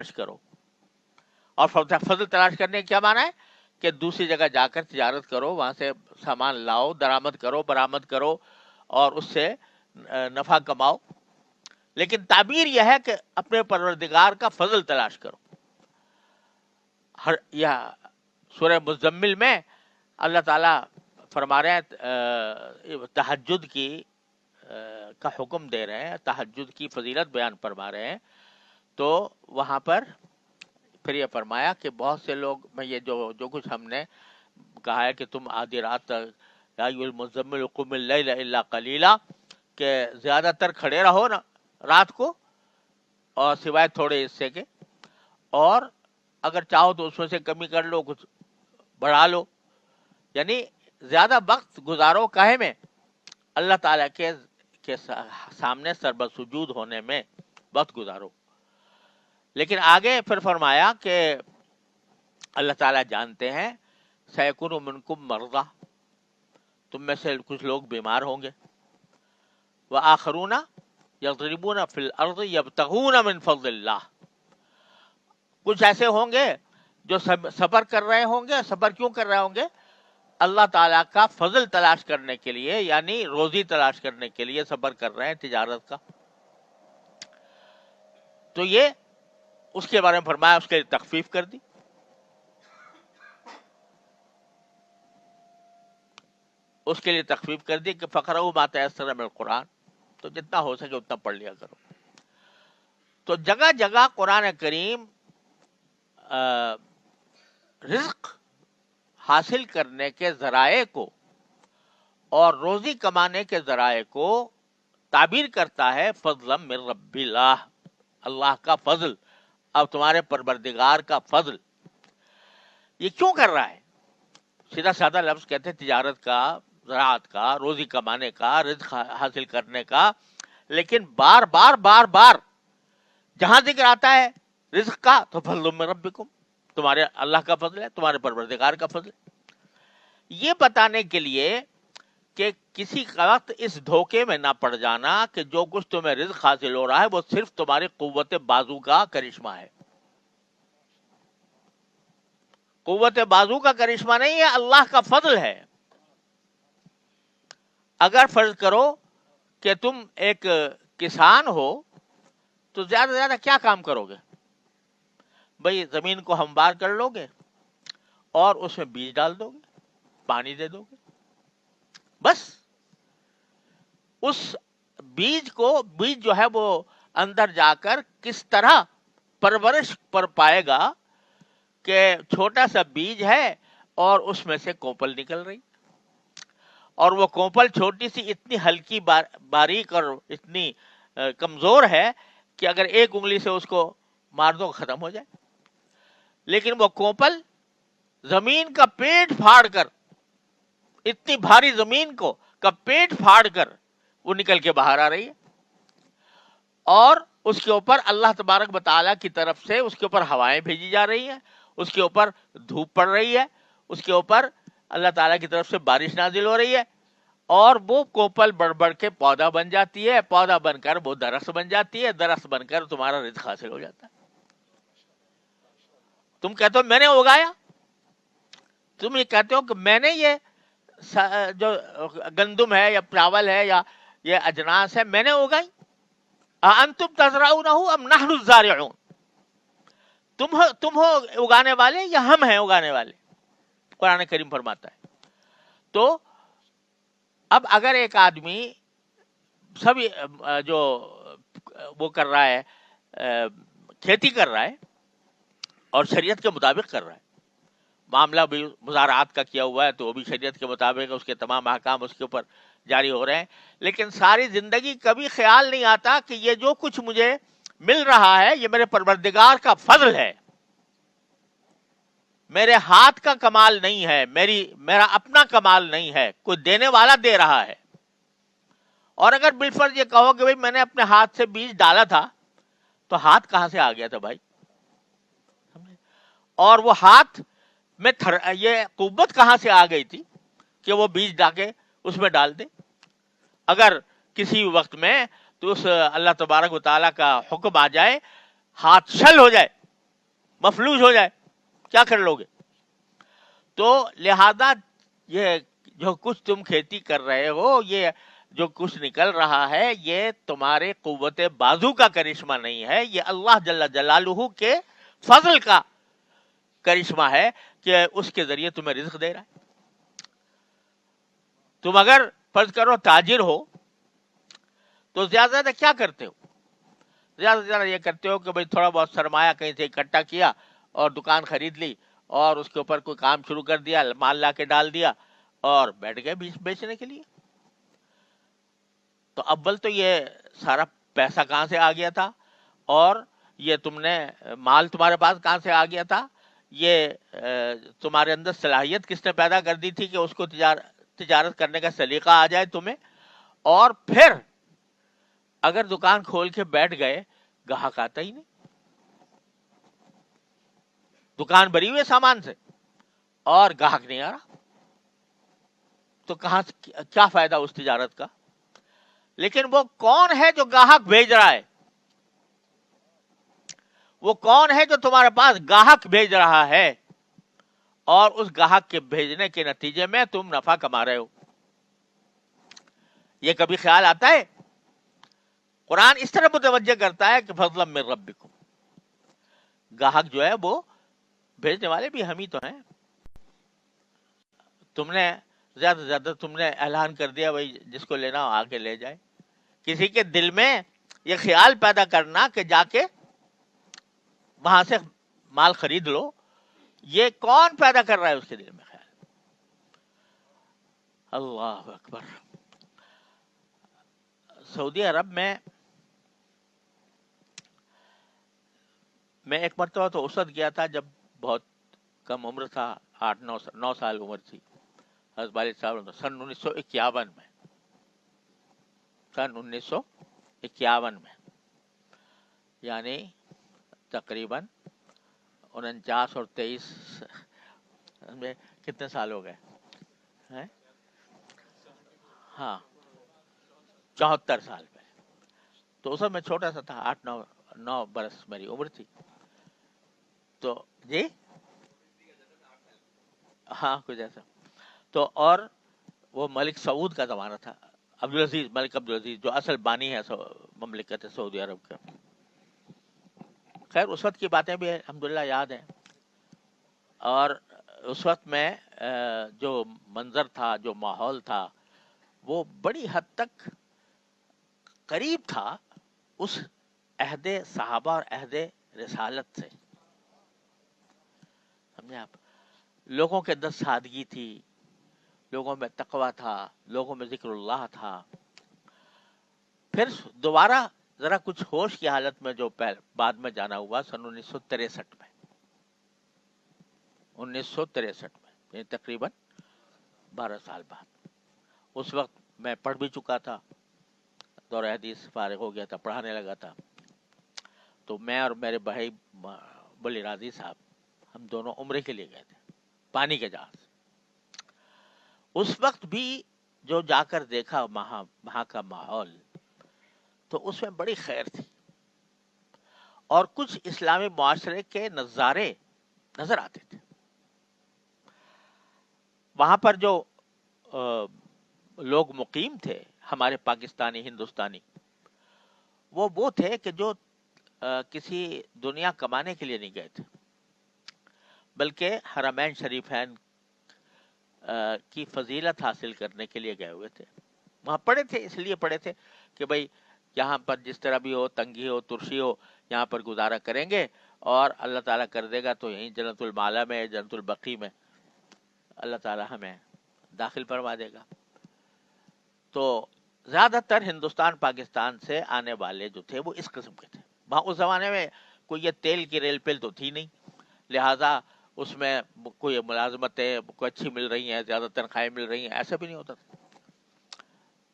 تلاش کرو. اور فضل تلاش کرنے کا کیا معنی ہے کہ دوسری جگہ جا کر تجارت کرو، وہاں سے سامان لاؤ، درآمد کرو، برآمد کرو اور اس سے نفع کماؤ. لیکن تعبیر یہ ہے کہ اپنے پروردگار کا فضل تلاش کرو. سورہ مزمل میں اللہ تعالیٰ فرما رہے ہیں تہجد کی کا حکم دے رہے ہیں، تہجد کی فضیلت بیان فرما رہے ہیں. تو وہاں پر پھر یہ فرمایا کہ بہت سے لوگ میں یہ جو کچھ ہم نے کہا ہے کہ تم آدھی رات تک یا ایھا المزمل قم اللیل الا قلیلا، کہ زیادہ تر کھڑے رہو نا رات کو اور سوائے تھوڑے حصے کے، اور اگر چاہو تو اس میں سے کمی کر لو، کچھ بڑھا لو. یعنی زیادہ وقت گزارو کاہے میں؟ اللہ تعالیٰ کے سامنے سربسجود ہونے میں وقت گزارو. لیکن آگے پھر فرمایا کہ اللہ تعالیٰ جانتے ہیں سیکون منکم مرضی، تم میں سے کچھ لوگ بیمار ہوں گے، وآخرون یضربون فی الارض یبتغون من فضل اللہ، کچھ ایسے ہوں گے جو صبر کر رہے ہوں گے. صبر کیوں کر رہے ہوں گے؟ اللہ تعالیٰ کا فضل تلاش کرنے کے لیے، یعنی روزی تلاش کرنے کے لیے صبر کر رہے ہیں، تجارت کا. تو یہ اس کے بارے میں فرمایا، اس کے لیے تخفیف کر دی. اس کے لیے تخفیف کر دی کہ فقرؤ ما تیسر من القرآن، تو جتنا ہو سکے اتنا پڑھ لیا کرو. تو جگہ جگہ قرآن کریم رزق حاصل کرنے کے ذرائع کو اور روزی کمانے کے ذرائع کو تعبیر کرتا ہے فضلا من رب اللہ، اللہ کا فضل، اب تمہارے پروردگار کا فضل. یہ کیوں کر رہا ہے؟ سیدھا سادہ لفظ کہتے ہیں تجارت کا، زراعت کا، روزی کمانے کا، رزق حاصل کرنے کا. لیکن بار بار بار بار جہاں ذکر آتا ہے رزق کا تو فضل من ربکم، تمہارے اللہ کا فضل ہے، تمہارے پروردگار کا فضل ہے. یہ بتانے کے لیے کہ کسی وقت اس دھوکے میں نہ پڑ جانا کہ جو کچھ تمہیں رزق حاصل ہو رہا ہے وہ صرف تمہاری قوت بازو کا کرشمہ ہے. قوت بازو کا کرشمہ نہیں ہے، اللہ کا فضل ہے. اگر فرض کرو کہ تم ایک کسان ہو تو زیادہ سے زیادہ کیا کام کرو گے؟ بھئی زمین کو ہموار کر لو گے اور اس میں بیج ڈال دو گے، پانی دے دو گے، بس. اس بیج جو ہے وہ اندر جا کر کس طرح پرورش پر پائے گا کہ چھوٹا سا بیج ہے اور اس میں سے کوپل نکل رہی، اور وہ کوپل چھوٹی سی اتنی ہلکی باریک اور اتنی کمزور ہے کہ اگر ایک انگلی سے اس کو مار دو ختم ہو جائے. لیکن وہ کوپل زمین کا پیٹ پھاڑ کر، اتنی بھاری زمین کا پیٹ پھاڑ کر وہ نکل کے باہر آ رہی ہے، اور اس کے اوپر اللہ تبارک و تعالیٰ کی طرف سے اس کے اوپر ہوائیں بھیجی جا رہی ہیں، اس کے اوپر دھوپ پڑ رہی ہے، اس کے اوپر اللہ تعالیٰ کی طرف سے بارش نازل ہو رہی ہے، اور وہ کوپل بڑھ بڑھ کے پودا بن جاتی ہے، پودا بن کر وہ درخت بن جاتی ہے، درخت بن کر تمہارا رزق حاصل ہو جاتا ہے. تم کہتے ہو میں نے اگایا، تم یہ کہتے ہو کہ میں نے یہ جو گندم ہے یا چاول ہے یا یہ اجناس ہے میں نے اگائی. انتم تزرعونہ ام نحن الزارعون، تم ہو اگانے والے یا ہم ہیں اگانے والے؟ قرآن کریم فرماتا ہے. تو اب اگر ایک آدمی سب جو وہ کر رہا ہے، کھیتی کر رہا ہے اور شریعت کے مطابق کر رہا ہے، معاملہ بھی مزارعات کا کیا ہوا ہے تو وہ بھی شریعت کے مطابق اس کے تمام احکام اس کے اوپر جاری ہو رہے ہیں، لیکن ساری زندگی کبھی خیال نہیں آتا کہ یہ جو کچھ مجھے مل رہا ہے یہ میرے پروردگار کا فضل ہے، میرے ہاتھ کا کمال نہیں ہے، میرا اپنا کمال نہیں ہے، کوئی دینے والا دے رہا ہے. اور اگر بالفرض یہ کہو کہ بھائی میں نے اپنے ہاتھ سے بیج ڈالا تھا، تو ہاتھ کہاں سے آ گیا تھا بھائی؟ اور وہ ہاتھ میں یہ قوت کہاں سے آ گئی تھی کہ وہ بیج ڈا کے اس میں ڈال دے؟ اگر کسی وقت میں تو اس اللہ تبارک و تعالیٰ کا حکم آ جائے، ہاتھ شل ہو جائے مفلوج ہو جائے، کیا کر لو گے؟ تو لہذا یہ جو کچھ تم کھیتی کر رہے ہو، یہ جو کچھ نکل رہا ہے، یہ تمہارے قوت بازو کا کرشمہ نہیں ہے، یہ اللہ جل جلالہ کے فضل کا کرشمہ ہے کہ اس کے ذریعے تمہیں رزق دے رہا ہے۔ تم اگر فرض کرو تاجر ہو تو زیادہ سے زیادہ کیا کرتے ہو؟ زیادہ سے زیادہ یہ کرتے ہو کہ بھئی تھوڑا بہت سرمایہ کہیں سے اکٹھا کیا اور دکان خرید لی اور اس کے اوپر کوئی کام شروع کر دیا، مال لا کے ڈال دیا اور بیٹھ گئے بیچنے کے لیے۔ تو اول تو یہ سارا پیسہ کہاں سے آ گیا تھا، اور یہ تم نے مال تمہارے پاس کہاں سے آ گیا تھا، یہ تمہارے اندر صلاحیت کس نے پیدا کر دی تھی کہ اس کو تجارت کرنے کا سلیقہ آ جائے تمہیں؟ اور پھر اگر دکان کھول کے بیٹھ گئے، گاہک آتا ہی نہیں، دکان بھری ہوئی ہے سامان سے اور گاہک نہیں آ رہا، تو کہاں سے کیا فائدہ اس تجارت کا؟ لیکن وہ کون ہے جو گاہک بھیج رہا ہے؟ وہ کون ہے جو تمہارے پاس گاہک بھیج رہا ہے، اور اس گاہک کے بھیجنے کے نتیجے میں تم نفع کما رہے ہو؟ یہ کبھی خیال آتا ہے؟ قرآن اس طرح متوجہ کرتا ہے کہ فضلا من ربکم، گاہک جو ہے وہ بھیجنے والے بھی ہم ہی تو ہیں۔ تم نے زیادہ سے زیادہ تم نے اعلان کر دیا بھائی جس کو لینا ہو آ کے لے جائے۔ کسی کے دل میں یہ خیال پیدا کرنا کہ جا کے وہاں سے مال خرید لو، یہ کون پیدا کر رہا ہے اس کے دل میں خیال؟ اللہ اکبر۔ سعودی عرب میں ایک مرتبہ تو اس وقت گیا تھا جب بہت کم عمر تھا، 8 9 سال عمر تھی، حضرت والد صاحب سن 1951 میں، سن 1951 میں، یعنی تقریباً 49 اور 23 میں کتنے سال ہو گئے ہیں؟ ہاں 74 سال پہلے۔ تو اس وقت میں چھوٹا سا تھا، 8 9 برس میری عمر تھی۔ تو جی ہاں کچھ ایسا۔ تو اور وہ ملک سعود کا زمانہ تھا، عبدالعزیز، ملک عبدالعزیز جو اصل بانی ہے مملکت سعودی عرب کا۔ خیر اس وقت کی باتیں بھی الحمدللہ یاد ہیں، اور اس وقت میں جو منظر تھا، جو ماحول تھا، وہ بڑی حد تک قریب تھا اس عہد صحابہ اور عہد رسالت سے، سمجھے آپ؟ لوگوں کے اندر سادگی تھی، لوگوں میں تقویٰ تھا، لوگوں میں ذکر اللہ تھا۔ پھر دوبارہ ذرا کچھ ہوش کی حالت میں جو بعد میں جانا ہوا سن 1963 میں، 1963 میں، یعنی تقریباً 12 سال بعد۔ اس وقت میں پڑھ بھی چکا تھا، دور حدیث فارغ ہو گیا تھا، پڑھانے لگا تھا۔ تو میں اور میرے بھائی بلی راضی صاحب، ہم دونوں عمرے کے لیے گئے تھے پانی کے جہاز۔ اس وقت بھی جو جا کر دیکھا وہاں کا ماحول، تو اس میں بڑی خیر تھی، اور کچھ اسلامی معاشرے کے نظارے نظر آتے تھے وہاں پر۔ جو لوگ مقیم تھے ہمارے پاکستانی، ہندوستانی، وہ تھے کہ جو کسی دنیا کمانے کے لیے نہیں گئے تھے، بلکہ حرمین شریفین کی فضیلت حاصل کرنے کے لیے گئے ہوئے تھے۔ وہاں پڑے تھے، اس لیے پڑے تھے کہ بھئی یہاں پر جس طرح بھی ہو، تنگی ہو، ترشی ہو، یہاں پر گزارا کریں گے، اور اللہ تعالیٰ کر دے گا تو یہیں جنت المعلا میں، جنت البقیع میں اللہ تعالیٰ ہمیں داخل فرما دے گا۔ تو زیادہ تر ہندوستان پاکستان سے آنے والے جو تھے وہ اس قسم کے تھے۔ وہاں اس زمانے میں کوئی یہ تیل کی ریل پیل تو تھی نہیں، لہٰذا اس میں کوئی ملازمتیں کوئی اچھی مل رہی ہیں، زیادہ تنخواہیں مل رہی ہیں، ایسا بھی نہیں ہوتا تھا۔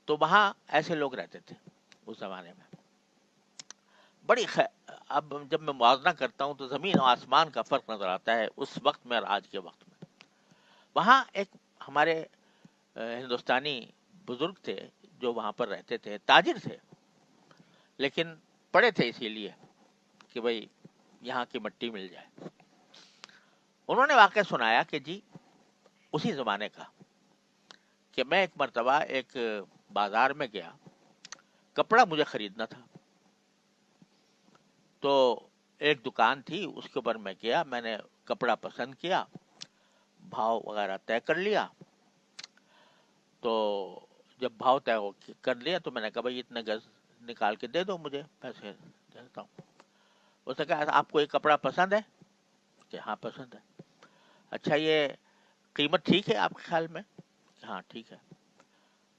تو وہاں ایسے لوگ رہتے تھے اس زمانے میں، بڑی اب جب میں موازنہ کرتا ہوں تو زمین و آسمان کا فرق نظر آتا ہے اس وقت میں اور آج کے وقت میں۔ وہاں ایک ہمارے ہندوستانی بزرگ تھے جو وہاں پر رہتے تھے، تاجر تھے، لیکن پڑے تھے اسی لیے کہ بھئی یہاں کی مٹی مل جائے۔ انہوں نے واقعہ سنایا کہ جی اسی زمانے کا کہ میں ایک مرتبہ ایک بازار میں گیا، کپڑا مجھے خریدنا تھا، تو ایک دکان تھی اس کے اوپر میں گیا، میں نے کپڑا پسند کیا، بھاؤ وغیرہ طے کر لیا، تو جب بھاؤ طے کر لیا تو میں نے کہا بھائی اتنے گز نکال کے دے دو، مجھے پیسے دیتا ہوں۔ اس نے کہا آپ کو یہ کپڑا پسند ہے؟ کہ ہاں پسند ہے۔ اچھا یہ قیمت ٹھیک ہے آپ کے خیال میں؟ کہ ہاں ٹھیک ہے۔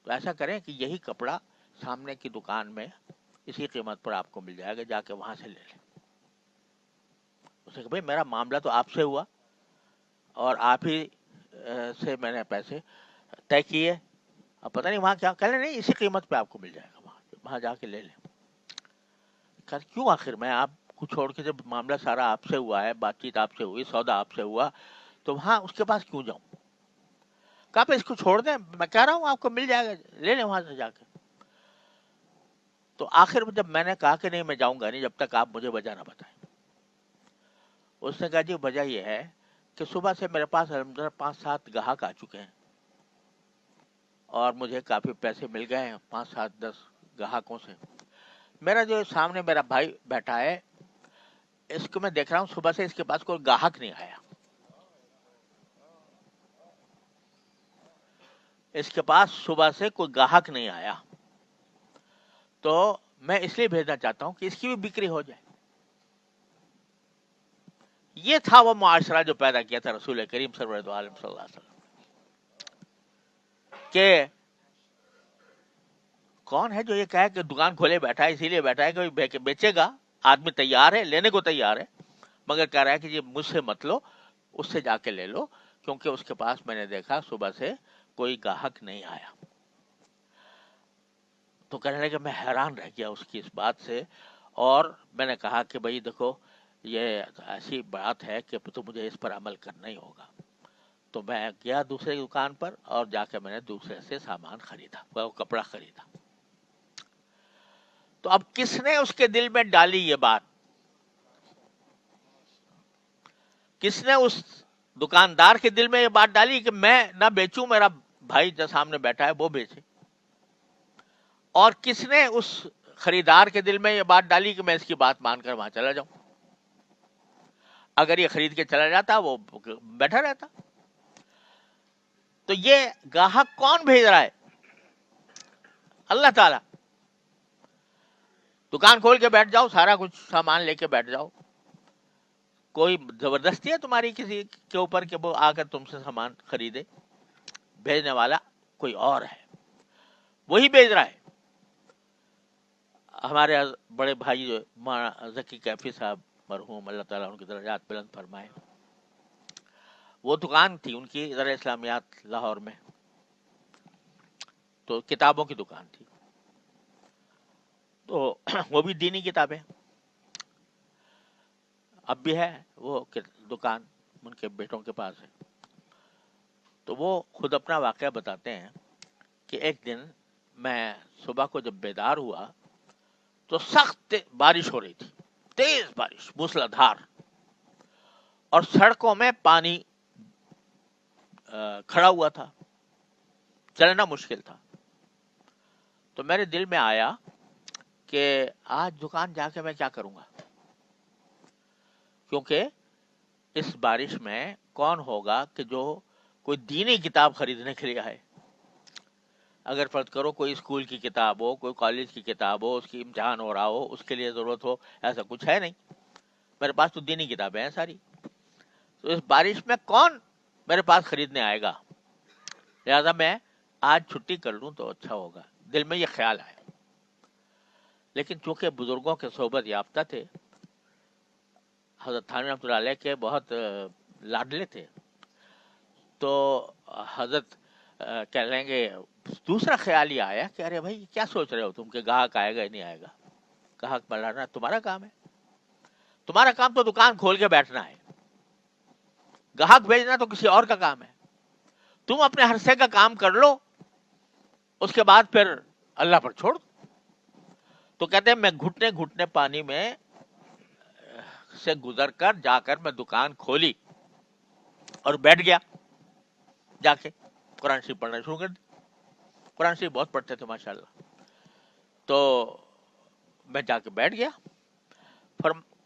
تو ایسا کریں کہ یہی کپڑا سامنے کی دکان میں اسی قیمت پر آپ کو مل جائے گا، جا کے وہاں سے لے لیں۔ اس نے کہا بھائی میرا معاملہ تو آپ سے ہوا اور آپ ہی سے میں نے پیسے طے کیے، اب پتہ نہیں وہاں کیا، کہہ لیں نہیں اسی قیمت پہ آپ کو مل جائے گا، وہاں جا کے لے لیں۔ کہا کیوں آخر میں آپ کو چھوڑ کے، جب معاملہ سارا آپ سے ہوا ہے، بات چیت آپ سے ہوئی، سودا آپ سے ہوا، تو وہاں اس کے پاس کیوں جاؤں؟ کہا پہ اس کو چھوڑ دیں، میں کہہ رہا ہوں آپ کو مل جائے گا، لے لیں وہاں سے جا کے۔ تو آخر میں جب میں نے کہا کہ نہیں میں جاؤں گا نہیں جب تک آپ مجھے وجہ نہ بتائیں، اس نے کہا جی وجہ یہ ہے کہ صبح سے میرے پاس الحمدللہ 5-7 گاہک آ چکے ہیں اور مجھے کافی پیسے مل گئے ہیں 5-7-10 گاہکوں سے۔ میرا جو سامنے میرا بھائی بیٹھا ہے، اس کو میں دیکھ رہا ہوں صبح سے اس کے پاس کوئی گاہک نہیں آیا، اس کے پاس صبح سے کوئی گاہک نہیں آیا، تو میں اس لیے بھیجنا چاہتا ہوں کہ اس کی بھی بکری ہو جائے۔ یہ تھا وہ معاشرہ جو پیدا کیا تھا رسول کریم صلی اللہ علیہ وسلم، کہ کون ہے جو یہ کہے کہ دکان کھولے بیٹھا ہے اسی لیے بیٹھا ہے کہ بیچے گا، آدمی تیار ہے لینے کو تیار ہے، مگر کہہ رہا ہے کہ یہ مجھ سے مت لو، اس سے جا کے لے لو، کیونکہ اس کے پاس میں نے دیکھا صبح سے کوئی گاہک نہیں آیا۔ تو کہنے لگے میں حیران رہ گیا اس کی اس بات سے، اور میں نے کہا کہ بھائی دیکھو یہ ایسی بات ہے کہ تو مجھے اس پر عمل کرنا ہی ہوگا۔ تو میں گیا دوسرے دکان پر اور جا کے میں نے دوسرے سے سامان خریدا، وہ کپڑا خریدا۔ تو اب کس نے اس کے دل میں ڈالی یہ بات؟ کس نے اس دکاندار کے دل میں یہ بات ڈالی کہ میں نہ بیچوں، میرا بھائی جو سامنے بیٹھا ہے وہ بیچے؟ اور کس نے اس خریدار کے دل میں یہ بات ڈالی کہ میں اس کی بات مان کر وہاں چلا جاؤں؟ اگر یہ خرید کے چلا جاتا وہ بیٹھا رہتا۔ تو یہ گاہک کون بھیج رہا ہے؟ اللہ تعالی۔ دکان کھول کے بیٹھ جاؤ، سارا کچھ سامان لے کے بیٹھ جاؤ، کوئی زبردستی ہے تمہاری کسی کے اوپر کہ وہ آ کر تم سے سامان خریدے؟ بھیجنے والا کوئی اور ہے، وہی بھیج رہا ہے۔ ہمارے بڑے بھائی جو مولانا ذکی کیفی صاحب مرحوم، اللہ تعالیٰ ان کی درجات بلند فرمائے، وہ دکان تھی ان کی ادارہ اسلامیات لاہور میں، تو کتابوں کی دکان تھی، تو وہ بھی دینی کتابیں، اب بھی ہے وہ دکان ان کے بیٹوں کے پاس ہے۔ تو وہ خود اپنا واقعہ بتاتے ہیں کہ ایک دن میں صبح کو جب بیدار ہوا تو سخت بارش ہو رہی تھی، تیز بارش موسلا دھار، اور سڑکوں میں پانی کھڑا ہوا تھا، چلنا مشکل تھا۔ تو میرے دل میں آیا کہ آج دکان جا کے میں کیا کروں گا، کیونکہ اس بارش میں کون ہوگا کہ جو کوئی دینی کتاب خریدنے کے لیے آئے؟ اگر فرض کرو کوئی اسکول کی کتاب ہو، کوئی کالج کی کتاب ہو، اس کی امتحان ہو رہا ہو، اس کے لیے ضرورت ہو، ایسا کچھ ہے نہیں، میرے پاس تو دینی کتابیں ہیں ساری، تو اس بارش میں کون میرے پاس خریدنے آئے گا؟ لہذا میں آج چھٹی کر لوں تو اچھا ہوگا، دل میں یہ خیال آیا۔ لیکن چونکہ بزرگوں کے صحبت یافتہ تھے، حضرت تھانوی رحمۃ اللہ علیہ کے بہت لاڈلے تھے، تو حضرت کہہ لیں گے دوسرا خیال یہ آیا کہ ارے بھائی کیا سوچ رہے ہو تم کہ گاہک آئے گا ہی نہیں آئے گا؟ گاہک بڑھانا تمہارا کام ہے، تمہارا کام تو دکان کھول کے بیٹھنا ہے، گاہک بھیجنا تو کسی اور کا کام ہے، تم اپنے حصے کا کام کر لو، اس کے بعد پھر اللہ پر چھوڑ دو۔ تو کہتے ہیں میں گھٹنے گھٹنے پانی میں سے گزر کر جا کر میں دکان کھولی، اور بیٹھ گیا جا کے قرآن شریف پڑھنا شروع کر دی. قرآن شریف بہت پڑھتے تھے ماشاءاللہ. تو میں جا کے بیٹھ گیا.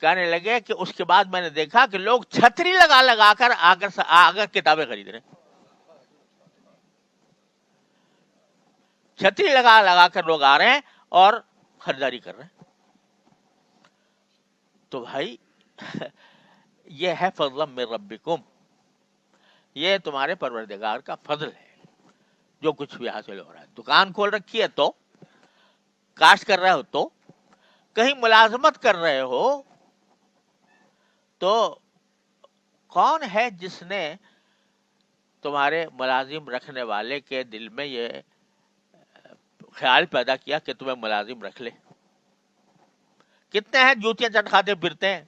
کہنے لگے کہ اس کے بعد میں نے دیکھا کہ لوگ چھتری لگا کر آگر کتابیں خرید رہے ہیں. چھتری لگا کر لوگ آ رہے ہیں اور خریداری کر رہے ہیں. تو بھائی یہ ہے فضل من ربکم، یہ تمہارے پروردگار کا فضل ہے جو کچھ بھی حاصل ہو رہا ہے. دکان کھول رکھی ہے تو، کاشت کر رہے ہو تو، کہیں ملازمت کر رہے ہو تو کون ہے جس نے تمہارے ملازم رکھنے والے کے دل میں یہ خیال پیدا کیا کہ تمہیں ملازم رکھ لے؟ کتنے ہیں جوتیاں چٹکھاتے پھرتے ہیں،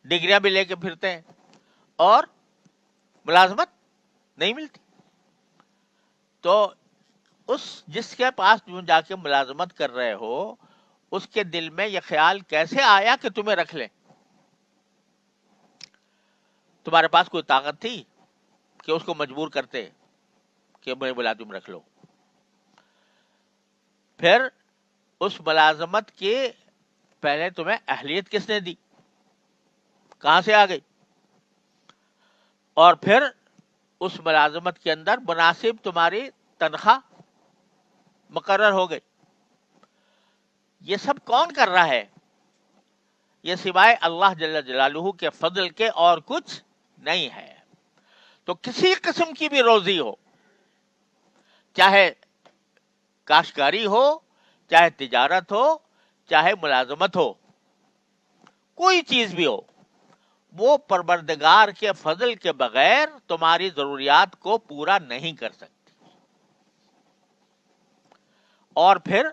ڈگریاں بھی لے کے پھرتے ہیں اور ملازمت نہیں ملتی. تو اس جس کے پاس تم جا کے ملازمت کر رہے ہو اس کے دل میں یہ خیال کیسے آیا کہ تمہیں رکھ لیں؟ تمہارے پاس کوئی طاقت تھی کہ اس کو مجبور کرتے کہ مجھے ملازم رکھ لو؟ پھر اس ملازمت کی پہلے تمہیں اہلیت کس نے دی؟ کہاں سے آ گئی؟ اور پھر اس ملازمت کے اندر مناسب تمہاری تنخواہ مقرر ہو گئی. یہ سب کون کر رہا ہے؟ یہ سوائے اللہ جل جلالہ کے فضل کے اور کچھ نہیں ہے. تو کسی قسم کی بھی روزی ہو، چاہے کاشتکاری ہو، چاہے تجارت ہو، چاہے ملازمت ہو، کوئی چیز بھی ہو، وہ پروردگار کے فضل کے بغیر تمہاری ضروریات کو پورا نہیں کر سکتی. اور پھر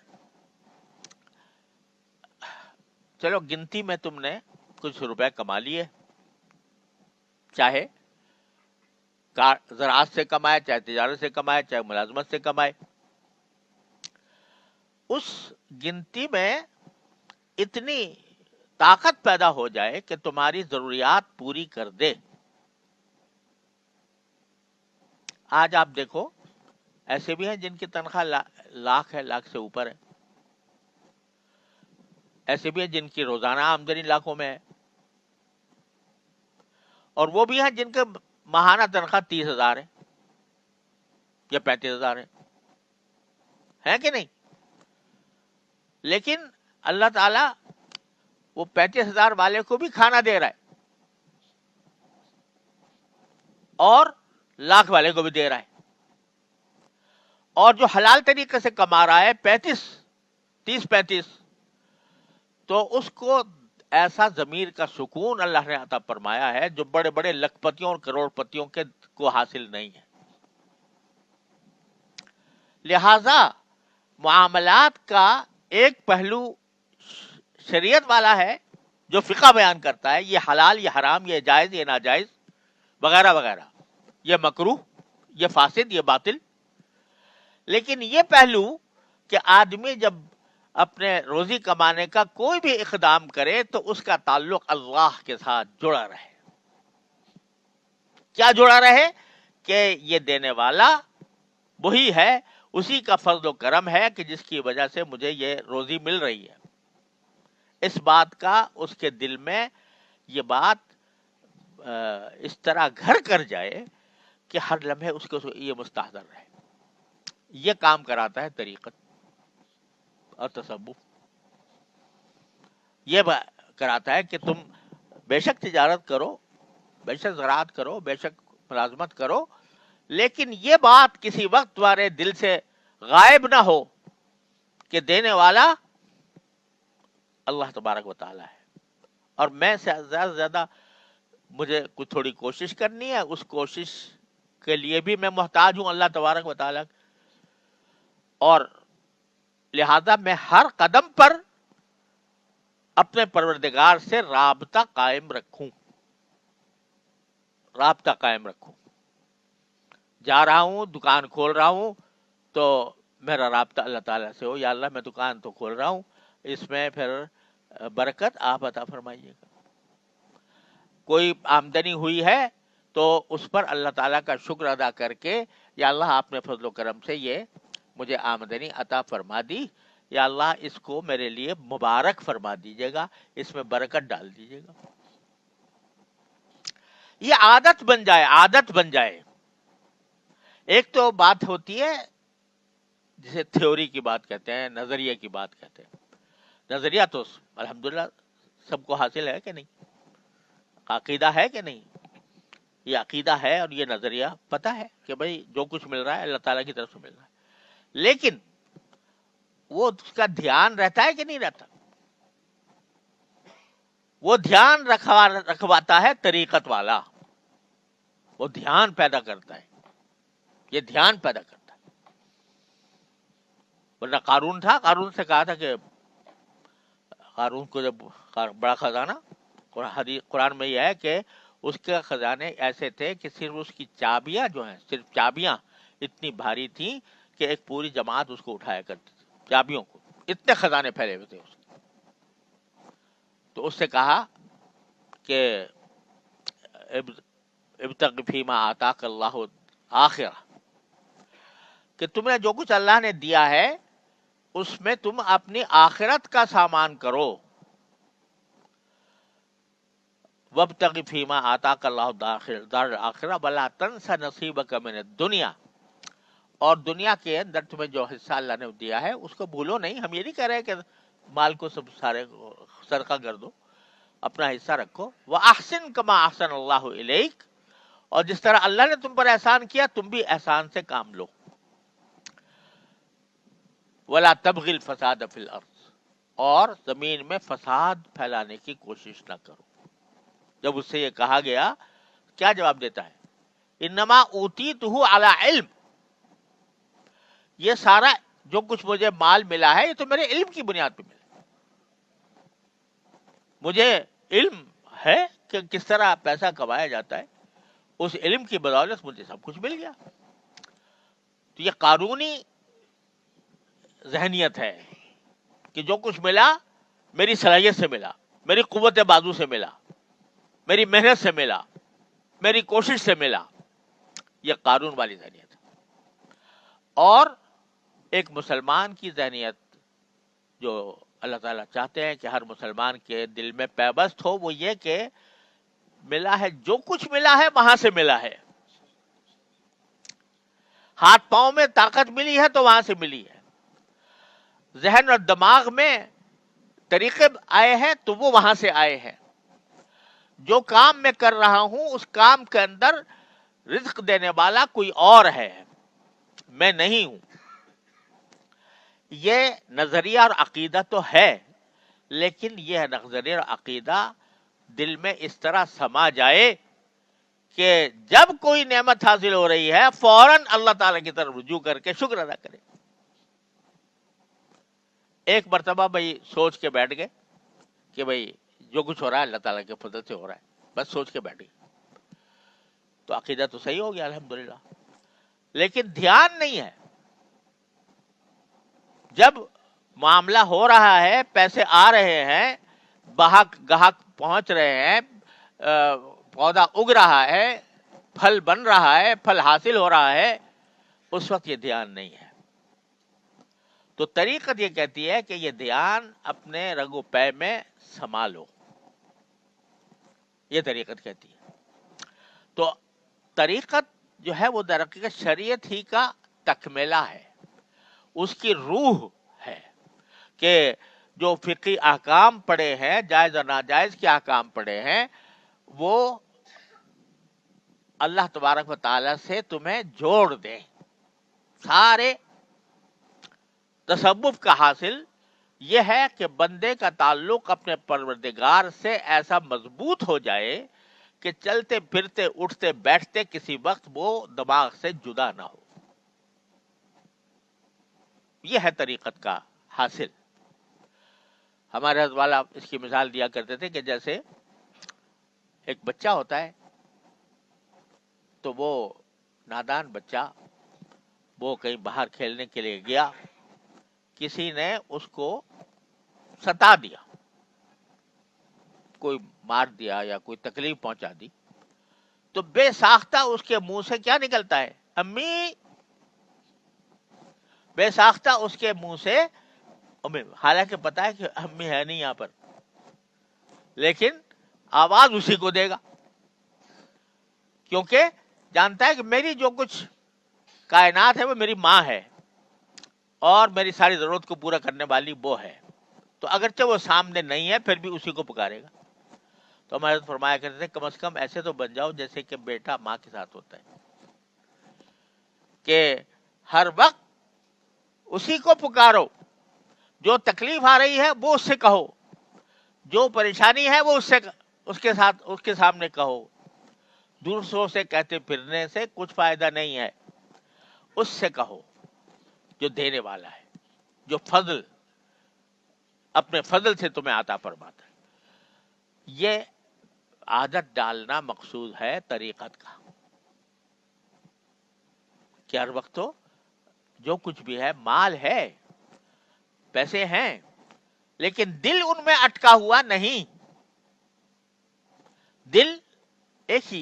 چلو گنتی میں تم نے کچھ روپے کما لیے، چاہے زراعت سے کمائے، چاہے تجارت سے کمائے، چاہے ملازمت سے کمائے. اس گنتی میں اتنی طاقت پیدا ہو جائے کہ تمہاری ضروریات پوری کر دے. آج آپ دیکھو ایسے بھی ہیں جن کی تنخواہ لاکھ ہے، لاکھ سے اوپر ہے. ایسے بھی ہیں جن کی روزانہ آمدنی لاکھوں میں ہے. اور وہ بھی ہیں جن کے ماہانہ تنخواہ 30,000 ہے یا 35,000 ہے کہ نہیں؟ لیکن اللہ تعالی وہ 35,000 والے کو بھی کھانا دے رہا ہے اور لاکھ والے کو بھی دے رہا ہے. اور جو حلال طریقے سے کما رہا ہے 30-35، تو اس کو ایسا ضمیر کا سکون اللہ نے عطا فرمایا ہے جو بڑے بڑے لکھ پتیوں اور کروڑ پتیوں کے کو حاصل نہیں ہے. لہذا معاملات کا ایک پہلو شریعت والا ہے جو فقہ بیان کرتا ہے، یہ حلال، یہ حرام، یہ جائز، یہ ناجائز وغیرہ وغیرہ، یہ مکروہ، یہ فاسد، یہ باطل. لیکن یہ پہلو کہ آدمی جب اپنے روزی کمانے کا کوئی بھی اقدام کرے تو اس کا تعلق اللہ کے ساتھ جڑا رہے. کیا جڑا رہے؟ کہ یہ دینے والا وہی ہے، اسی کا فضل و کرم ہے کہ جس کی وجہ سے مجھے یہ روزی مل رہی ہے. اس بات کا اس کے دل میں یہ بات اس طرح گھر کر جائے کہ ہر لمحے اس کو یہ مستحضر رہے. یہ کام کراتا ہے طریقت اور تصوف. یہ کراتا ہے کہ تم بے شک تجارت کرو، بے شک زراعت کرو، بے شک ملازمت کرو، لیکن یہ بات کسی وقت تمہارے دل سے غائب نہ ہو کہ دینے والا اللہ تبارک و تعالی ہے. اور میں سے زیادہ سے زیادہ مجھے کچھ تھوڑی کوشش کرنی ہے، اس کوشش کے لیے بھی میں محتاج ہوں اللہ تبارک و تعالی. اور لہذا میں ہر قدم پر اپنے پروردگار سے رابطہ قائم رکھوں. جا رہا ہوں، دکان کھول رہا ہوں تو میرا رابطہ اللہ تعالیٰ سے ہو. یا اللہ میں دکان تو کھول رہا ہوں، اس میں پھر برکت آپ عطا فرمائیے گا. کوئی آمدنی ہوئی ہے تو اس پر اللہ تعالیٰ کا شکر ادا کر کے یا اللہ آپ نے فضل و کرم سے یہ مجھے آمدنی عطا فرما دی، یا اللہ اس کو میرے لیے مبارک فرما دیجیے گا، اس میں برکت ڈال دیجیے گا. یہ عادت بن جائے، عادت بن جائے. ایک تو بات ہوتی ہے جسے تھیوری کی بات کہتے ہیں، نظریے کی بات کہتے ہیں. نظریہ تو الحمدللہ سب کو حاصل ہے کہ نہیں، عقیدہ ہے کہ نہیں. یہ عقیدہ ہے اور یہ نظریہ پتہ ہے کہ بھئی جو کچھ مل رہا ہے اللہ تعالیٰ کی طرف سے مل رہا ہے. لیکن وہ اس کا دھیان رہتا ہے کہ نہیں رہتا؟ وہ دھیان رکھواتا ہے طریقت والا، وہ دھیان پیدا کرتا ہے، یہ دھیان پیدا کرتا ہے. ورنہ قارون تھا، قارون سے کہا تھا کہ قارون کو جب بڑا خزانہ، قرآن میں یہ ہے کہ اس کے خزانے ایسے تھے کہ صرف اس کی چابیاں جو ہیں، صرف چابیاں اتنی بھاری تھیں کہ ایک پوری جماعت اس کو اٹھایا کرتی تھی چابیوں کو، اتنے خزانے پھیلے ہوئے تھے اس کے. تو اس سے کہا کہ ابتغ فیما آتاک اللہ آخرہ، کہ تمہیں جو کچھ اللہ نے دیا ہے اس میں تم اپنی آخرت کا سامان کرو. وابتغ فیما آتاک اللہ دار الآخرہ ولا تنس نصیبک من الدنیا، اور دنیا کے اندر تمہیں جو حصہ اللہ نے دیا ہے اس کو بھولو نہیں. ہم یہ نہیں کہہ رہے کہ مال کو سب سارے صدقہ کر دو، اپنا حصہ رکھو. وَأَحْسِن كَمَا أَحْسَنَ اللَّهُ إِلَيْكَ، اور جس طرح اللہ نے تم پر احسان کیا تم بھی احسان سے کام لو. وَلَا تَبْغِ الْفَسَادَ فِي الْأَرْضِ، اور زمین میں فساد پھیلانے کی کوشش نہ کرو. جب اس سے یہ کہا گیا کیا جواب دیتا ہے؟ انما اوتیتہ علی علم، یہ سارا جو کچھ مجھے مال ملا ہے یہ تو میرے علم کی بنیاد پہ ملا. مجھے علم ہے کہ کس طرح پیسہ کمایا جاتا ہے، اس علم کی بدولت مجھے سب کچھ مل گیا. تو یہ قارونی ذہنیت ہے کہ جو کچھ ملا میری صلاحیت سے ملا، میری قوت بازو سے ملا، میری محنت سے ملا، میری کوشش سے ملا. یہ قارون والی ذہنیت ہے. اور ایک مسلمان کی ذہنیت جو اللہ تعالیٰ چاہتے ہیں کہ ہر مسلمان کے دل میں پیوست ہو، وہ یہ کہ ملا ہے جو کچھ ملا ہے وہاں سے ملا ہے. ہاتھ پاؤں میں طاقت ملی ہے تو وہاں سے ملی ہے. ذہن اور دماغ میں طریقے آئے ہیں تو وہ وہاں سے آئے ہیں. جو کام میں کر رہا ہوں اس کام کے اندر رزق دینے والا کوئی اور ہے، میں نہیں ہوں. یہ نظریہ اور عقیدہ تو ہے، لیکن یہ نظریہ اور عقیدہ دل میں اس طرح سما جائے کہ جب کوئی نعمت حاصل ہو رہی ہے فوراً اللہ تعالیٰ کی طرف رجوع کر کے شکر ادا کرے. ایک مرتبہ بھائی سوچ کے بیٹھ گئے کہ بھائی جو کچھ ہو رہا ہے اللہ تعالیٰ کے فضل سے ہو رہا ہے، بس سوچ کے بیٹھ گئے تو عقیدہ تو صحیح ہو گیا الحمدللہ. لیکن دھیان نہیں ہے. جب معاملہ ہو رہا ہے، پیسے آ رہے ہیں، گاہک پہنچ رہے ہیں، پودا اگ رہا ہے، پھل بن رہا ہے، پھل حاصل ہو رہا ہے، اس وقت یہ دھیان نہیں ہے. تو طریقت یہ کہتی ہے کہ یہ دھیان اپنے رگ و پے میں سنبھالو، یہ طریقت کہتی ہے. تو طریقت جو ہے وہ در حقیقت شریعت ہی کا تکملہ ہے، اس کی روح ہے کہ جو فقہی احکام پڑے ہیں، جائز اور ناجائز کے احکام پڑے ہیں، وہ اللہ تبارک و تعالی سے تمہیں جوڑ دیں. سارے تصوف کا حاصل یہ ہے کہ بندے کا تعلق اپنے پروردگار سے ایسا مضبوط ہو جائے کہ چلتے پھرتے اٹھتے بیٹھتے کسی وقت وہ دماغ سے جدا نہ ہو. یہ ہے طریقت کا حاصل. ہمارے حضرت والا اس کی مثال دیا کرتے تھے کہ جیسے ایک بچہ ہوتا ہے تو وہ نادان بچہ وہ کہیں باہر کھیلنے کے لیے گیا، کسی نے اس کو ستا دیا، کوئی مار دیا یا کوئی تکلیف پہنچا دی. تو بے ساختہ اس کے منہ سے کیا نکلتا ہے؟ امی. بے ساختہ اس کے منہ سے امی، حالانکہ پتا ہے کہ امی ہے نہیں یہاں پر، لیکن آواز اسی کو دے گا، کیونکہ جانتا ہے کہ میری جو کچھ کائنات ہے وہ میری ماں ہے، اور میری ساری ضرورت کو پورا کرنے والی وہ ہے. تو اگرچہ وہ سامنے نہیں ہے پھر بھی اسی کو پکارے گا. تو ہمارے فرمایا کرتے تھے کم از کم ایسے تو بن جاؤ جیسے کہ بیٹا ماں کے ساتھ ہوتا ہے، کہ ہر وقت اسی کو پکارو. جو تکلیف آ رہی ہے وہ اس سے کہو، جو پریشانی ہے وہ اس کے سامنے کہو. دوسروں سے کہتے پھرنے سے کچھ فائدہ نہیں ہے، اس سے کہو جو دینے والا ہے، جو فضل اپنے فضل سے تمہیں عطا فرماتا ہے. یہ عادت ڈالنا مقصود ہے طریقت کا، کہ ہر وقت تو جو کچھ بھی ہے، مال ہے، پیسے ہیں، لیکن دل ان میں اٹکا ہوا نہیں. دل ایک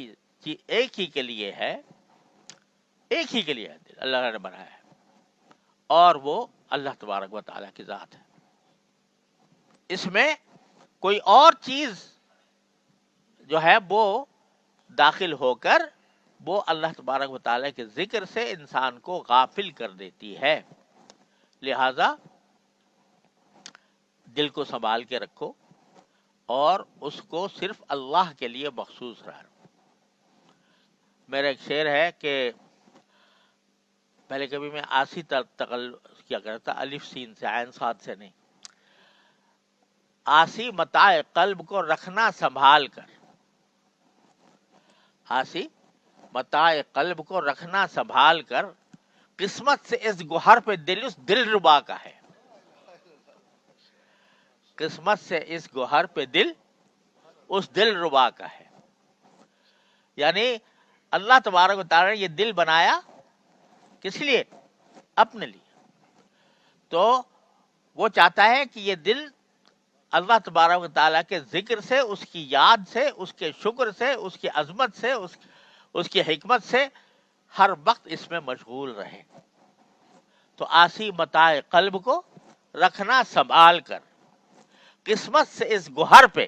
ہی کے لیے ہے، ایک ہی کے لیے ہے دل، اللہ نے بنایا ہے، اور وہ اللہ تبارک و تعالیٰ کی ذات ہے. اس میں کوئی اور چیز جو ہے وہ داخل ہو کر وہ اللہ تبارک و تعالیٰ کے ذکر سے انسان کو غافل کر دیتی ہے. لہذا دل کو سنبھال کے رکھو اور اس کو صرف اللہ کے لیے مخصوص رہو. میرا ایک شعر ہے کہ پہلے کبھی میں آسی تقل کیا کرتا، الف سین سے، عین صاد سے نہیں. آسی متاع قلب کو رکھنا سنبھال کر، آسی متاع قلب کو رکھنا سنبھال کر، قسمت سے اس گوہر پہ دل اس دل ربا کا ہے. قسمت سے اس گوہر پہ دل اس دل ربا کا ہے. یعنی اللہ تبارک و تعالی نے یہ دل بنایا کس لیے؟ اپنے لیے. تو وہ چاہتا ہے کہ یہ دل اللہ تبارک و تعالیٰ کے ذکر سے، اس کی یاد سے، اس کے شکر سے، اس کی عظمت سے، اس کی حکمت سے ہر وقت اس میں مشغول رہے. تو آسی متاع قلب کو رکھنا سنبھال کر، قسمت سے اس گوہر پہ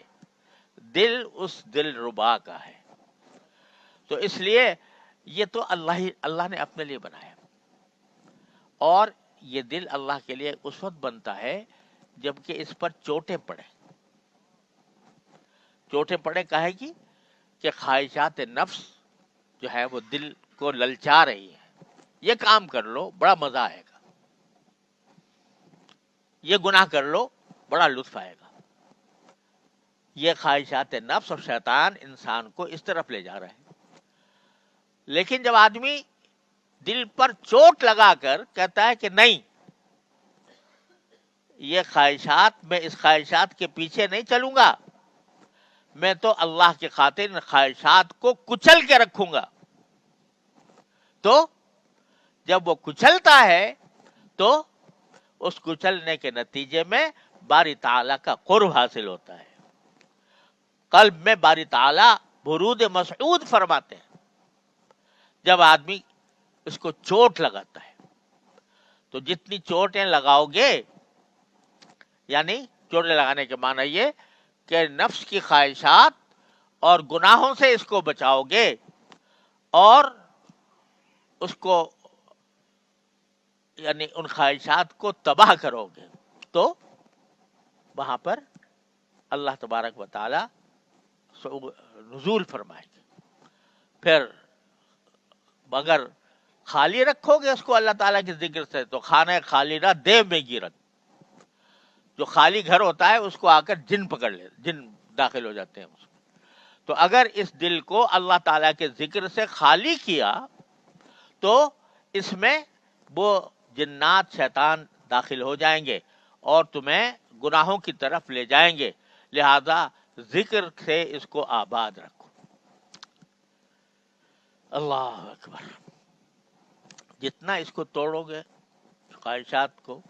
دل اس دل ربا کا ہے. تو اس لیے یہ تو اللہ نے اپنے لیے بنایا، اور یہ دل اللہ کے لیے اس وقت بنتا ہے جبکہ اس پر چوٹیں پڑے. چوٹیں پڑے کہے گی کہ خواہشات نفس جو ہے وہ دل کو للچا رہی ہے، یہ کام کر لو بڑا مزہ آئے گا، یہ گناہ کر لو بڑا لطف آئے گا. یہ خواہشات نفس اور شیطان انسان کو اس طرف لے جا رہے ہیں. لیکن جب آدمی دل پر چوٹ لگا کر کہتا ہے کہ نہیں، یہ خواہشات، میں اس خواہشات کے پیچھے نہیں چلوں گا، میں تو اللہ کی خاطر ان خواہشات کو کچل کے رکھوں گا. تو جب وہ کچلتا ہے تو اس کچلنے کے نتیجے میں باری تعالیٰ کا قرب حاصل ہوتا ہے. قلب میں باری تعالیٰ برود مسعود فرماتے ہیں جب آدمی اس کو چوٹ لگاتا ہے. تو جتنی چوٹیں لگاؤ گے، یعنی چوٹیں لگانے کے معنی یہ کہ نفس کی خواہشات اور گناہوں سے اس کو بچاؤ گے اور اس کو یعنی ان خواہشات کو تباہ کرو گے، تو وہاں پر اللہ تبارک و تعالی نزول فرمائے گے. پھر اگر خالی رکھو گے اس کو اللہ تعالیٰ کے ذکر سے تو خانہ خالی نہ دیو میں گرت، جو خالی گھر ہوتا ہے اس کو آ کر جن پکڑ لے، جن داخل ہو جاتے ہیں اس میں. تو اگر اس دل کو اللہ تعالیٰ کے ذکر سے خالی کیا تو اس میں وہ جنات شیطان داخل ہو جائیں گے اور تمہیں گناہوں کی طرف لے جائیں گے. لہذا ذکر سے اس کو آباد رکھو. اللہ اکبر. جتنا اس کو توڑو گے خواہشات کو،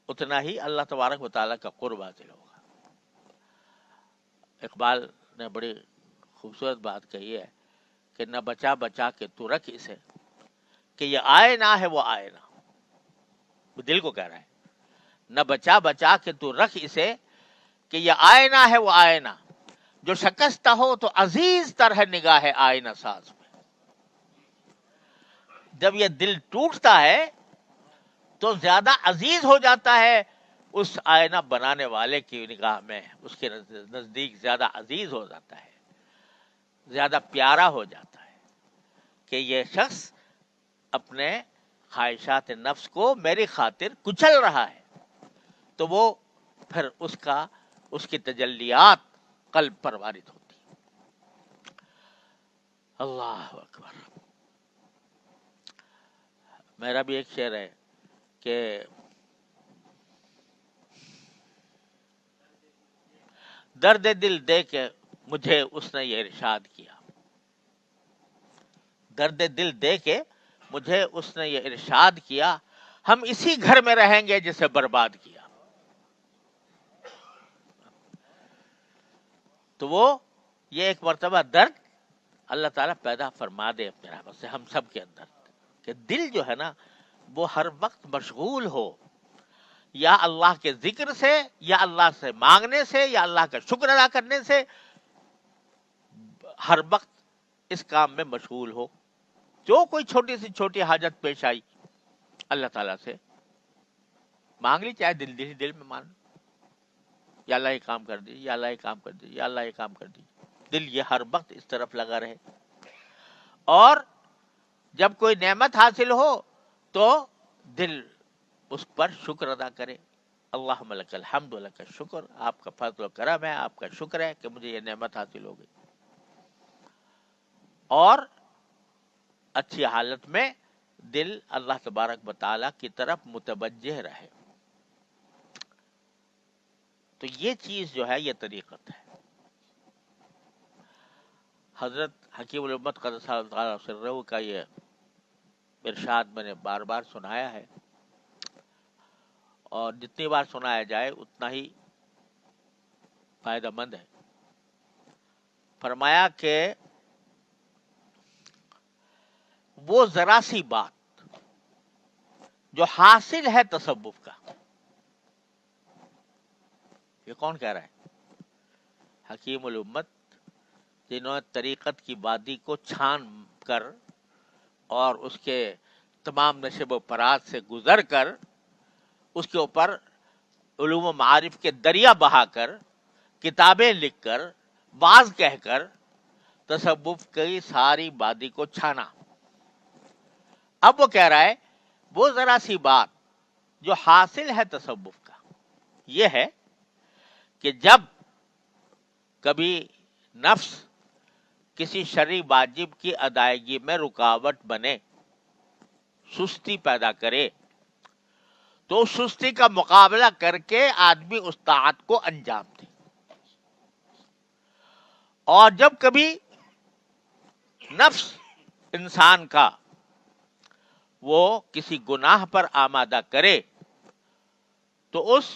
اتنا ہی اللہ تبارک و تعالیٰ کا قرب حاصل ہوگا. اقبال نے بڑی خوبصورت بات کہی ہے کہ نہ بچا بچا کے تو رکھ اسے کہ یہ آئے نہ ہے وہ آئے نہ. وہ دل کو کہہ رہا ہے نہ بچا بچا کے تو رکھ اسے کہ یہ آئے نہ ہے وہ آئے نہ. جو شکستہ ہو تو عزیز تر ہے نگاہ آئینہ ساز میں. جب یہ دل ٹوٹتا ہے تو زیادہ عزیز ہو جاتا ہے اس آئینہ بنانے والے کی نگاہ میں, اس کے نزدیک زیادہ عزیز ہو جاتا ہے, زیادہ پیارا ہو جاتا ہے کہ یہ شخص اپنے خواہشات نفس کو میری خاطر کچل رہا ہے. تو وہ پھر اس کی تجلیات قلب پر وارد ہوتی. اللہ اکبر. میرا بھی ایک شعر ہے کہ درد دل دے کے مجھے اس نے یہ ارشاد کیا, درد دل دے کے مجھے اس نے یہ ارشاد کیا, ہم اسی گھر میں رہیں گے جسے برباد کیا. تو وہ یہ ایک مرتبہ درد اللہ تعالیٰ پیدا فرما دے اپنے رحمت سے ہم سب کے اندر, کہ دل جو ہے نا وہ ہر وقت مشغول ہو یا اللہ کے ذکر سے, یا اللہ سے مانگنے سے, یا اللہ کا شکر ادا کرنے سے, ہر وقت اس کام میں مشغول ہو. جو کوئی چھوٹی سی چھوٹی حاجت پیش آئی اللہ تعالیٰ سے مانگ لی, چاہے دل میں مان, یا اللہ یہ کام کر دی, یا اللہ یہ کام کر دی, یا اللہ یہ کام کر دی. دل یہ ہر وقت اس طرف لگا رہے. اور جب کوئی نعمت حاصل ہو تو دل اس پر شکر ادا کرے, اللہم لک الحمد لک الشکر, آپ کا فضل و کرم ہے, آپ کا شکر ہے کہ مجھے یہ نعمت حاصل ہو گئی. اور اچھی حالت میں دل اللہ تبارک و تعالیٰ کی طرف متوجہ رہے. تو یہ چیز جو ہے یہ طریقت ہے. حضرت حکیم الامت قدس اللہ تعالیٰ سرہ کا یہ ارشاد میں نے بار بار سنایا ہے, اور جتنی بار سنایا جائے اتنا ہی فائدہ مند ہے. فرمایا کہ وہ ذرا سی بات جو حاصل ہے تصوف کا, یہ کون کہہ رہا ہے؟ حکیم الامت, جنہوں نے طریقت کی وادی کو چھان کر اور اس کے تمام نشب و فرات سے گزر کر اس کے اوپر علوم و معارف کے دریا بہا کر, کتابیں لکھ کر, باز کہہ کر تصوف کی ساری وادی کو چھانا. اب وہ کہہ رہا ہے وہ ذرا سی بات جو حاصل ہے تصوف کا یہ ہے کہ جب کبھی نفس کسی شرعی واجب کی ادائیگی میں رکاوٹ بنے, سستی پیدا کرے, تو اس سستی کا مقابلہ کر کے آدمی اس طاعت کو انجام دے. اور جب کبھی نفس انسان کا وہ کسی گناہ پر آمادہ کرے تو اس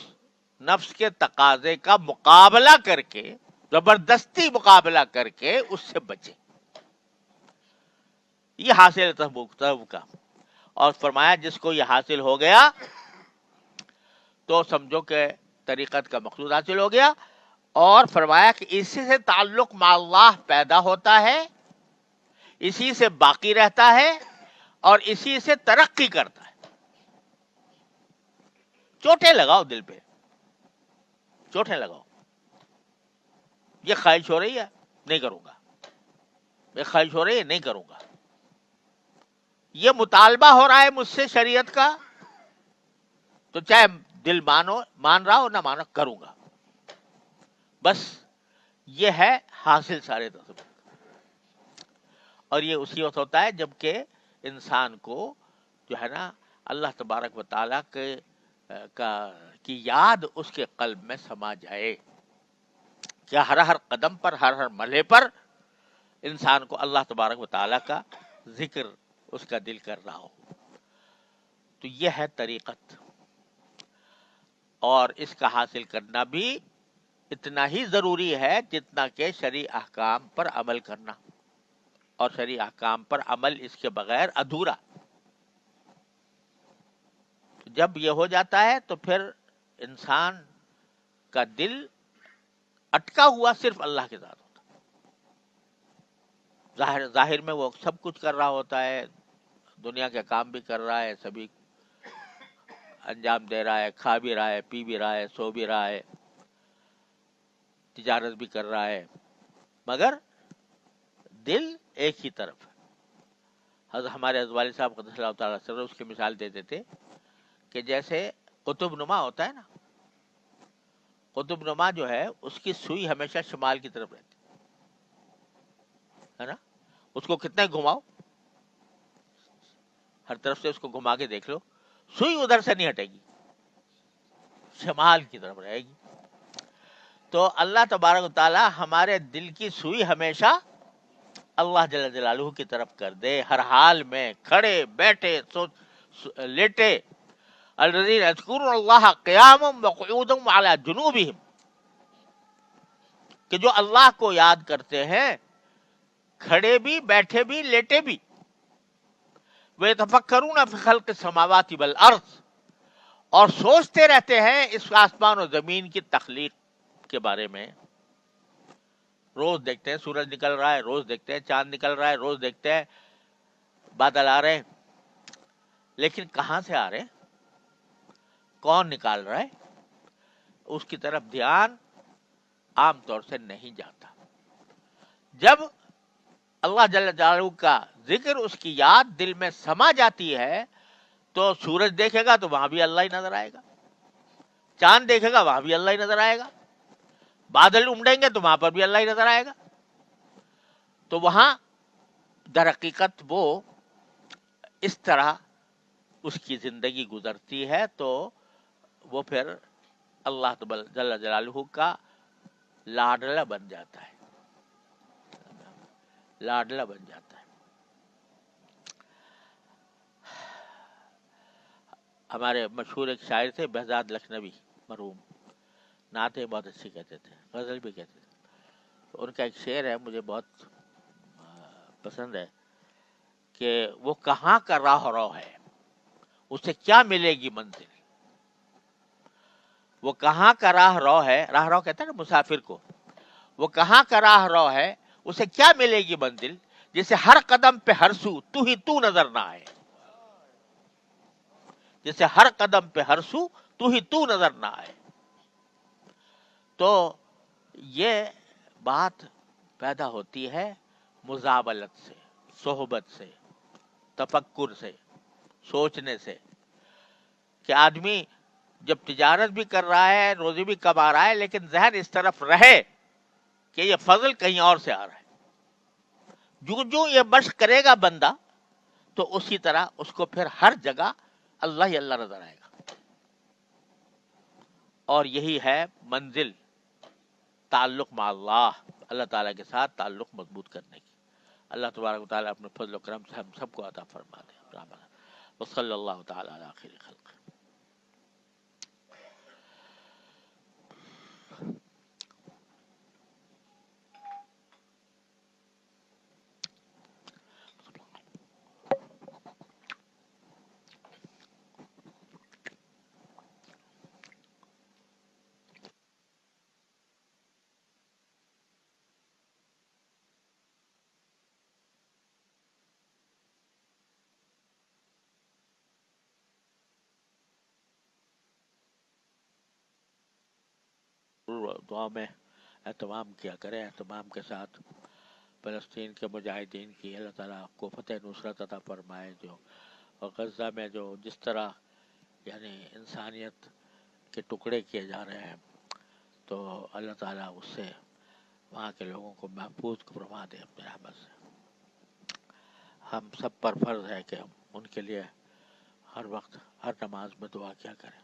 نفس کے تقاضے کا مقابلہ کر کے, زبردستی مقابلہ کر کے اس سے بچے. یہ حاصل ہے تصوف کا. اور فرمایا جس کو یہ حاصل ہو گیا تو سمجھو کہ طریقت کا مقصود حاصل ہو گیا. اور فرمایا کہ اسی سے تعلق مع اللہ پیدا ہوتا ہے, اسی سے باقی رہتا ہے, اور اسی سے ترقی کرتا ہے. چوٹیں لگاؤ دل پہ, چوٹیں لگاؤ. یہ خواہش ہو رہی ہے نہیں کروں گا, یہ خواہش ہو رہی ہے نہیں کروں گا, یہ مطالبہ ہو رہا ہے مجھ سے شریعت کا, تو چاہے دل مان رہا ہو نہ مانو, کروں گا. بس یہ ہے حاصل سارے تصوف. اور یہ اسی وقت ہوتا ہے جب کہ انسان کو جو ہے نا اللہ تبارک و تعالیٰ کی یاد اس کے قلب میں سما جائے, کیا ہر قدم پر, ہر مرحلے پر انسان کو اللہ تبارک و تعالیٰ کا ذکر اس کا دل کر رہا ہو. تو یہ ہے طریقت. اور اس کا حاصل کرنا بھی اتنا ہی ضروری ہے جتنا کہ شرعی احکام پر عمل کرنا. اور شرعی احکام پر عمل اس کے بغیر ادھورا. جب یہ ہو جاتا ہے تو پھر انسان کا دل اٹکا ہوا صرف اللہ کے ساتھ ہوتا ہے. ظاہر میں وہ سب کچھ کر رہا ہوتا ہے, دنیا کے کام بھی کر رہا ہے, سبھی انجام دے رہا ہے, کھا بھی رہا ہے, پی بھی رہا ہے, سو بھی رہا ہے, تجارت بھی کر رہا ہے, مگر دل ایک ہی طرف ہے. حضرت ہمارے حضرت والد صاحب قدس اللہ تعالیٰ سر اس کی مثال دیتے تھے کہ جیسے قطب نما ہوتا ہے نا, قطب نما جو ہے اس کی سوئی ہمیشہ شمال کی طرف رہتی ہے نا. اس کو کتنے گھماؤ, ہر طرف سے اس کو گھما کے دیکھ لو, سوئی ادھر سے نہیں ہٹے گی, شمال کی طرف رہے گی. تو اللہ تبارک و تعالی ہمارے دل کی سوئی ہمیشہ اللہ جل جلالہ کی طرف کر دے, ہر حال میں, کھڑے بیٹھے لیٹے. الذین یذکرون اللہ قیاما وقعودا وعلی جنوبہم, کہ جو اللہ کو یاد کرتے ہیں کھڑے بھی, بیٹھے بھی, لیٹے بھی. وَيَتَفَكَّرُونَ فِي خَلْقِ السَّمَاوَاتِ وَالْأَرْضِ, اور سوچتے رہتے ہیں اس آسمان و زمین کی تخلیق کے بارے میں. روز دیکھتے ہیں سورج نکل رہا ہے, روز دیکھتے ہیں چاند نکل رہا ہے, روز دیکھتے ہیں بادل آ رہے ہیں, لیکن کہاں سے آ رہے ہیں, کون نکال رہا ہے, اس کی طرف دھیان عام طور سے نہیں جاتا. جب اللہ جل جلالہ کا ذکر, اس کی یاد دل میں سما جاتی ہے تو سورج دیکھے گا تو وہاں بھی اللہ ہی نظر آئے گا, چاند دیکھے گا وہاں بھی اللہ ہی نظر آئے گا, بادل امڑیں گے تو وہاں پر بھی اللہ ہی نظر آئے گا. تو وہاں در حقیقت وہ اس طرح اس کی زندگی گزرتی ہے, تو وہ پھر اللہ جل جلالہ کا لاڈلا بن جاتا ہے, لاڈلا بن جاتا ہے. ہمارے مشہور ایک شاعر تھے بہزاد لکھنوی مرحوم, نعتیں بہت اچھی کہتے تھے, غزل بھی کہتے تھے. ان کا ایک شعر ہے مجھے بہت پسند ہے کہ وہ کہاں کا راہ رو ہے, اسے کیا ملے گی منزل. وہ کہاں کا راہ رو ہے, راہ رو کہتا ہے نا مسافر کو, وہ کہاں کا راہ رو ہے, اسے کیا ملے گی منزل, جسے ہر قدم پہ ہر سو تو ہی تو نظر نہ آئے. جسے ہر قدم پہ ہر سو تو ہی تو نظر نہ آئے. تو یہ بات پیدا ہوتی ہے مزاولت سے, صحبت سے, تفکر سے, سوچنے سے, کہ آدمی جب تجارت بھی کر رہا ہے, روزی بھی کما رہا ہے, لیکن ذہن اس طرف رہے کہ یہ فضل کہیں اور سے آ رہا ہے. جو جو یہ مشق کرے گا بندہ تو اسی طرح اس کو پھر ہر جگہ اللہ ہی اللہ نظر آئے گا. اور یہی ہے منزل تعلق مع اللہ, اللہ تعالیٰ کے ساتھ تعلق مضبوط کرنے کی. اللہ تبارک و تعالیٰ اپنے فضل و کرم سے ہم سب کو عطا فرما دے. وصلی اللہ تعالیٰ علی خیر خلق. دعا میں اہتمام کیا کریں, اہتمام کے ساتھ فلسطین کے مجاہدین کی اللہ تعالیٰ کو فتح نصرت عطا فرمائے. جو اور غزہ میں جو جس طرح یعنی انسانیت کے ٹکڑے کیے جا رہے ہیں, تو اللہ تعالیٰ اس سے وہاں کے لوگوں کو محفوظ فرما دے اپنے رحمت سے. ہم سب پر فرض ہے کہ ہم ان کے لیے ہر وقت ہر نماز میں دعا کیا کریں.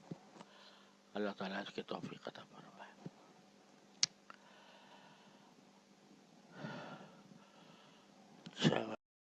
اللہ تعالیٰ اس کی توفیق عطا فرمائے. اچھا